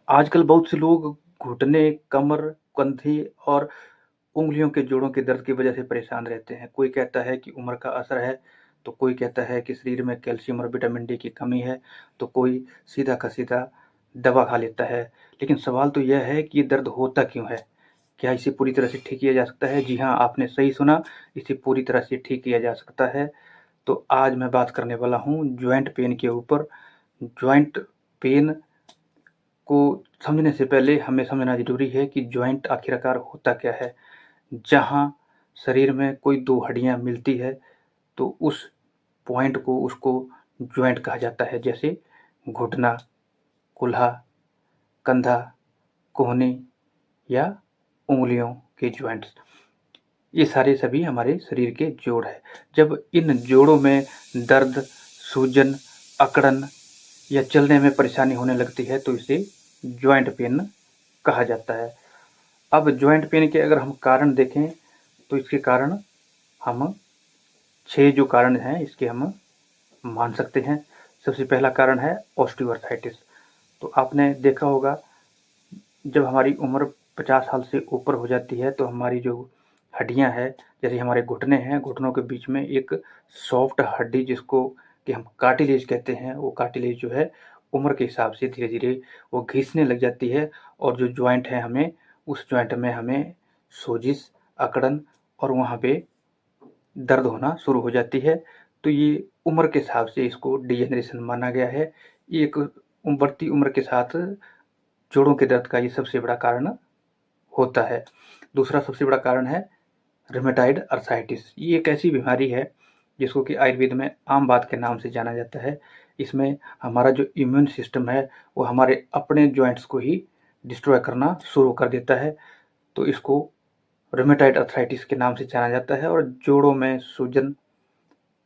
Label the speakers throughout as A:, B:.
A: आजकल बहुत से लोग घुटने, कमर, कंधे और उँगलियों के जोड़ों के दर्द की वजह से परेशान रहते हैं। कोई कहता है कि उम्र का असर है, तो कोई कहता है कि शरीर में कैल्शियम और विटामिन डी की कमी है, तो कोई सीधा का सीधा दवा खा लेता है। लेकिन सवाल तो यह है कि ये दर्द होता क्यों है? क्या इसे पूरी तरह से ठीक किया जा सकता है? जी हाँ, आपने सही सुना, इसे पूरी तरह से ठीक किया जा सकता है। तो आज मैं बात करने वाला हूँ जॉइंट पेन के ऊपर। जॉइंट पेन को समझने से पहले हमें समझना ज़रूरी है कि जॉइंट आखिरकार होता क्या है। जहाँ शरीर में कोई 2 हड्डियाँ मिलती है, तो उस पॉइंट को उसको जॉइंट कहा जाता है। जैसे घुटना, कुल्हा, कंधा, कोहनी या उँगलियों के जॉइंट्स। ये सारे सभी हमारे शरीर के जोड़ हैं। जब इन जोड़ों में दर्द, सूजन, अकड़न या चलने में परेशानी होने लगती है, तो इसे जॉइंट पेन कहा जाता है। अब जॉइंट पेन के अगर हम कारण देखें, तो इसके कारण हम 6 जो कारण हैं इसके हम मान सकते हैं। सबसे पहला कारण है ऑस्टियोआर्थराइटिस। तो आपने देखा होगा, जब हमारी उम्र 50 साल से ऊपर हो जाती है, तो हमारी जो हड्डियां हैं, जैसे हमारे घुटने हैं, घुटनों के बीच में एक सॉफ्ट हड्डी जिसको कि हम कार्टिलेज कहते हैं, वो कार्टिलेज जो है उम्र के हिसाब से धीरे धीरे वो घिसने लग जाती है, और जो जॉइंट है हमें उस जॉइंट में हमें सोजिश, अकड़न और वहाँ पे दर्द होना शुरू हो जाती है। तो ये उम्र के हिसाब से इसको डिजेनरेशन माना गया है। ये एक बढ़ती उम्र के साथ जोड़ों के दर्द का ये सबसे बड़ा कारण होता है। दूसरा सबसे बड़ा कारण है रूमेटॉइड अर्थराइटिस। ये एक ऐसी बीमारी है जिसको कि आयुर्वेद में आम बात के नाम से जाना जाता है। इसमें हमारा जो इम्यून सिस्टम है वो हमारे अपने जॉइंट्स को ही डिस्ट्रॉय करना शुरू कर देता है। तो इसको रूमेटॉइड अर्थराइटिस के नाम से जाना जाता है। और जोड़ों में सूजन,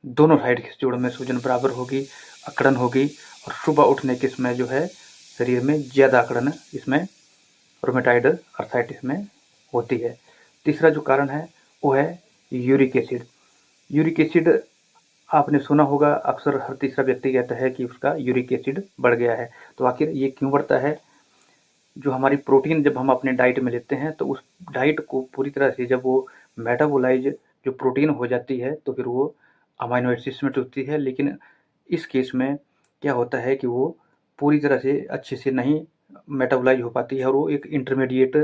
A: दोनों साइड के जोड़ों में सूजन बराबर होगी, अकड़न होगी, और सुबह उठने के समय जो है शरीर में ज़्यादा अकड़न इसमें रूमेटॉइड अर्थराइटिस में होती है। तीसरा जो कारण है वो है यूरिक एसिड। यूरिक एसिड आपने सुना होगा, अक्सर हर तीसरा व्यक्ति कहता है कि उसका यूरिक एसिड बढ़ गया है। तो आखिर ये क्यों बढ़ता है? जो हमारी प्रोटीन जब हम अपने डाइट में लेते हैं, तो उस डाइट को पूरी तरह से जब वो मेटाबोलाइज जो प्रोटीन हो जाती है, तो फिर वो अमाइनो एसिड्स में टूटती है। लेकिन इस केस में क्या होता है कि वो पूरी तरह से अच्छे से नहीं मेटाबोलाइज हो पाती है, और वो एक इंटरमीडिएट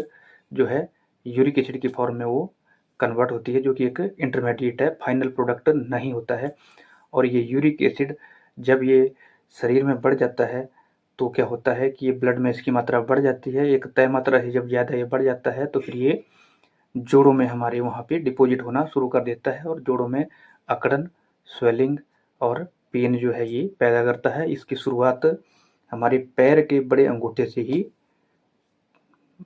A: जो है यूरिक एसिड की फॉर्म में वो कन्वर्ट होती है, जो कि एक इंटरमीडिएट है, फाइनल प्रोडक्ट नहीं होता है। और ये यूरिक एसिड जब ये शरीर में बढ़ जाता है, तो क्या होता है कि ये ब्लड में इसकी मात्रा बढ़ जाती है। एक तय मात्रा से जब ज़्यादा ये बढ़ जाता है, तो फिर ये जोड़ों में हमारे वहाँ पे डिपॉजिट होना शुरू कर देता है, और जोड़ों में अकड़न, स्वेलिंग और पेन जो है ये पैदा करता है। इसकी शुरुआत हमारे पैर के बड़े अंगूठे से ही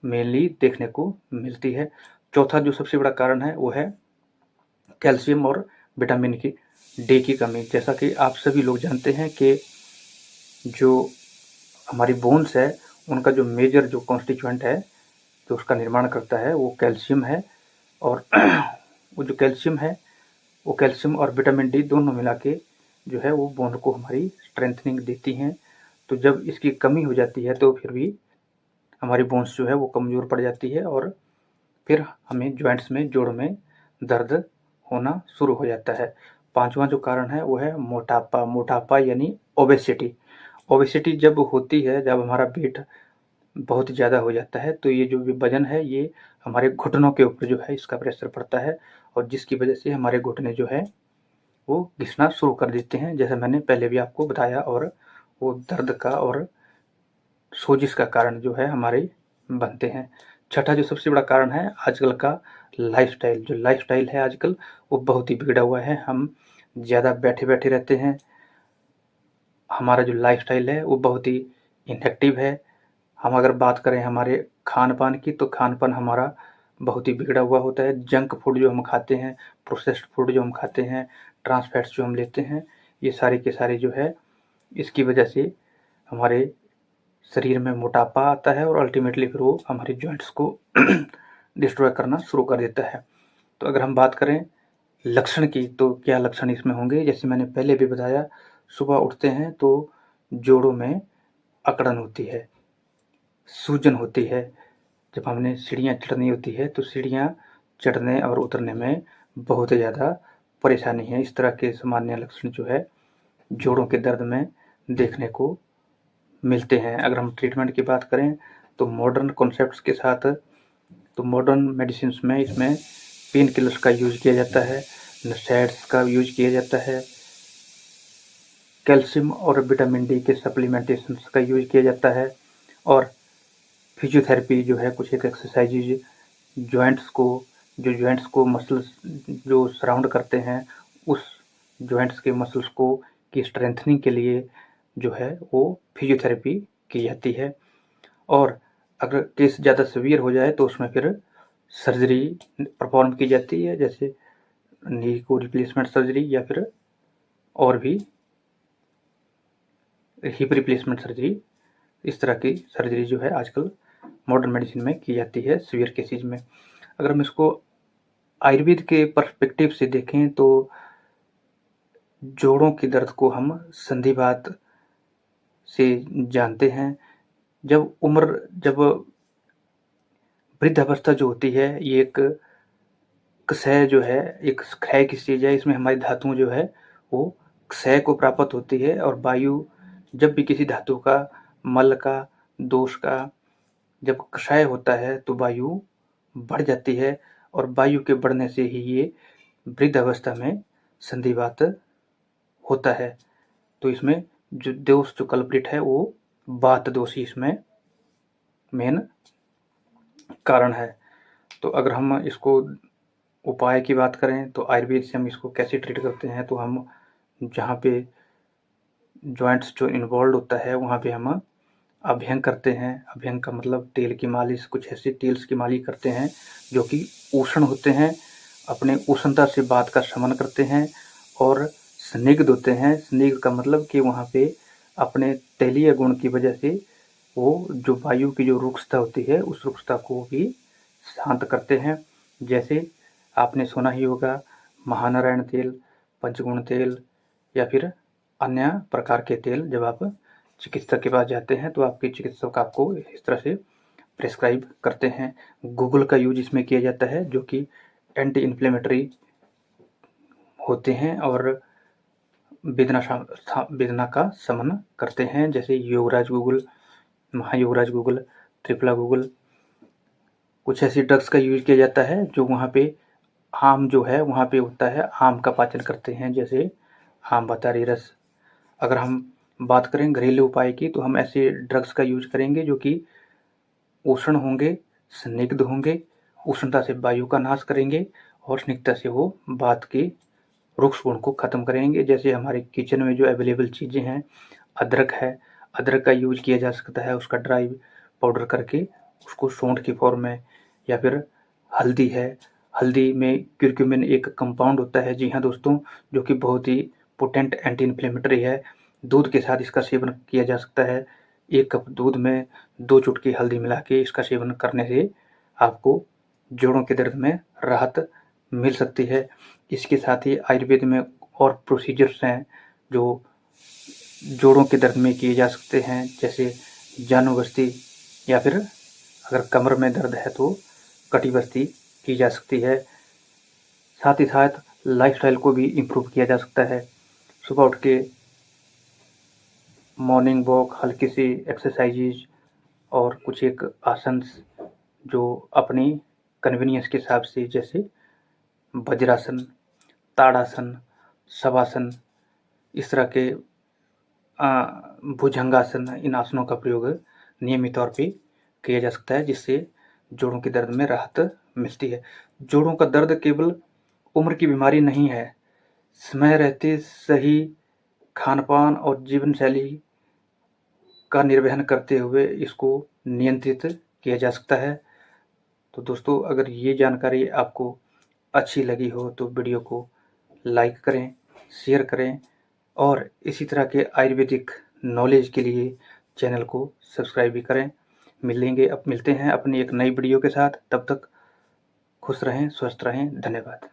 A: मेनली देखने को मिलती है। चौथा जो सबसे बड़ा कारण है वो है कैल्शियम और विटामिन की डी की कमी। जैसा कि आप सभी लोग जानते हैं कि जो हमारी बोन्स है, उनका जो मेजर जो कॉन्स्टिट्यूएंट है, जो उसका निर्माण करता है, वो कैल्शियम है। और वो जो कैल्शियम है, वो कैल्शियम और विटामिन डी दोनों मिला के जो है वो बोन को हमारी स्ट्रेंथनिंग देती हैं। तो जब इसकी कमी हो जाती है, तो फिर भी हमारी बोन्स जो है वो कमज़ोर पड़ जाती है, और फिर हमें जॉइंट्स में, जोड़ में दर्द होना शुरू हो जाता है। पांचवा जो कारण है वो है मोटापा। मोटापा यानी ओबेसिटी। ओबेसिटी जब होती है, जब हमारा वेट बहुत ज़्यादा हो जाता है, तो ये जो भी वजन है ये हमारे घुटनों के ऊपर जो है इसका प्रेशर पड़ता है, और जिसकी वजह से हमारे घुटने जो है वो घिसना शुरू कर देते हैं, जैसा मैंने पहले भी आपको बताया। और वो दर्द का और सोजिश का कारण जो है हमारे बनते हैं। छठा जो सबसे बड़ा कारण है आजकल का लाइफस्टाइल। जो लाइफस्टाइल है आजकल वो बहुत ही बिगड़ा हुआ है। हम ज़्यादा बैठे बैठे रहते हैं। हमारा जो लाइफस्टाइल है वो बहुत ही इनएक्टिव है। हम अगर बात करें हमारे खान-पान की, तो खान-पान हमारा बहुत ही बिगड़ा हुआ होता है। जंक फूड जो हम खाते हैं, प्रोसेस्ड फूड जो हम खाते हैं, ट्रांस फैट्स जो हम लेते हैं, ये सारे के सारे जो है इसकी वजह से हमारे शरीर में मोटापा आता है, और अल्टीमेटली फिर वो हमारे जॉइंट्स को डिस्ट्रॉय करना शुरू कर देता है। तो अगर हम बात करें लक्षण की, तो क्या लक्षण इसमें होंगे? जैसे मैंने पहले भी बताया, सुबह उठते हैं तो जोड़ों में अकड़न होती है, सूजन होती है। जब हमने सीढ़ियाँ चढ़नी होती है तो सीढ़ियाँ चढ़ने और उतरने में बहुत ज़्यादा परेशानी है। इस तरह के सामान्य लक्षण जो है जोड़ों के दर्द में देखने को मिलते हैं। अगर हम ट्रीटमेंट की बात करें तो मॉडर्न कॉन्सेप्ट्स के साथ, तो मॉडर्न मेडिसिन्स में इसमें पेन किलर्स का यूज़ किया जाता है, नसैड्स का यूज़ किया जाता है, कैल्शियम और विटामिन डी के सप्लीमेंटेशंस का यूज़ किया जाता है, और फिजियोथेरेपी जो है कुछ एक एक्सरसाइजेज जॉइंट्स को मसल्स जो सराउंड करते हैं उस जॉइंट्स के मसल्स को की स्ट्रेंथनिंग के लिए जो है वो फिजियोथेरेपी की जाती है। और अगर केस ज़्यादा सीवियर हो जाए तो उसमें फिर सर्जरी परफॉर्म की जाती है, जैसे नी को रिप्लेसमेंट सर्जरी या फिर और भी हिप रिप्लेसमेंट सर्जरी। इस तरह की सर्जरी जो है आजकल मॉडर्न मेडिसिन में की जाती है सीवियर केसेज में। अगर हम इसको आयुर्वेद के पर्सपेक्टिव से देखें तो जोड़ों के दर्द को हम संधिवात से जानते हैं। जब वृद्धावस्था जो होती है ये एक क्षय जो है, एक क्षय की चीज़ है। इसमें हमारी धातुओं जो है वो क्षय को प्राप्त होती है, और वायु जब भी किसी धातु का, मल का, दोष का जब क्षय होता है तो वायु बढ़ जाती है, और वायु के बढ़ने से ही ये वृद्धावस्था में संधिवात होता है। तो इसमें जो दोष जो कल्प्रिट है वो वात दोष ही इसमें मेन कारण है। तो अगर हम इसको उपाय की बात करें तो आयुर्वेद से हम इसको कैसे ट्रीट करते हैं, तो हम जहाँ पे जॉइंट्स जो इन्वॉल्व होता है वहाँ पे हम अभ्यंग करते हैं। अभ्यंग का मतलब तेल की मालिश, कुछ ऐसे तेल्स की मालिश करते हैं जो कि उष्ण होते हैं, अपने उष्णता से बात का शमन करते हैं और स्निग्ध होते हैं। स्निग्ध का मतलब कि वहाँ पे अपने तैलीय गुण की वजह से वो जो वायु की जो रुक्षता होती है उस रुक्षता को भी शांत करते हैं। जैसे आपने सुना ही होगा महानारायण तेल, पंचगुण तेल या फिर अन्य प्रकार के तेल। जब आप चिकित्सक के पास जाते हैं तो आपके चिकित्सक आपको इस तरह से प्रेस्क्राइब करते हैं। गूगल का यूज इसमें किया जाता है जो कि एंटी इन्फ्लेमेटरी होते हैं और वेदना का शमन करते हैं, जैसे योगराज गूगल, महायोगराज गूगल, त्रिफला गूगल। कुछ ऐसी ड्रग्स का यूज किया जाता है जो वहाँ पे आम जो है वहाँ पे होता है, आम का पाचन करते हैं, जैसे आम बतारी रस। अगर हम बात करें घरेलू उपाय की तो हम ऐसे ड्रग्स का यूज करेंगे जो कि उष्ण होंगे, स्निग्ध होंगे, उष्णता से वायु का नाश करेंगे और स्निग्धता से वो वात के रुक्ष गुण को खत्म करेंगे। जैसे हमारे किचन में जो अवेलेबल चीज़ें हैं, अदरक है, अदरक का यूज किया जा सकता है, उसका ड्राई पाउडर करके उसको सौंठ की फॉर्म में, या फिर हल्दी है, हल्दी में क्यूरक्यूमिन एक कंपाउंड होता है, जी हाँ दोस्तों, जो कि बहुत ही पोटेंट एंटी इन्फ्लेमेटरी है। दूध के साथ इसका सेवन किया जा सकता है। 1 कप दूध में 2 चुटकी हल्दी मिला के इसका सेवन करने से आपको जोड़ों के दर्द में राहत मिल सकती है। इसके साथ ही आयुर्वेद में और प्रोसीजर्स हैं जो जोड़ों के दर्द में किए जा सकते हैं, जैसे जानुभस्ती, या फिर अगर कमर में दर्द है तो कटिबस्ती की जा सकती है। साथ ही साथ लाइफस्टाइल को भी इम्प्रूव किया जा सकता है। सुबह उठ के मॉर्निंग वॉक, हल्की सी एक्सरसाइजेज और कुछ एक आसन्स जो अपनी कन्वीनियंस के हिसाब से, जैसे वज्रासन, ताड़ासन, शवासन, इस तरह के भुजंगासन, इन आसनों का प्रयोग नियमित तौर पे किया जा सकता है, जिससे जोड़ों के दर्द में राहत मिलती है। जोड़ों का दर्द केवल उम्र की बीमारी नहीं है। समय रहते सही खान-पान और जीवन शैली का निर्वहन करते हुए इसको नियंत्रित किया जा सकता है। तो दोस्तों, अगर ये जानकारी आपको अच्छी लगी हो तो वीडियो को लाइक करें, शेयर करें और इसी तरह के आयुर्वेदिक नॉलेज के लिए चैनल को सब्सक्राइब भी करें। मिलते हैं अपनी एक नई वीडियो के साथ। तब तक खुश रहें, स्वस्थ रहें। धन्यवाद।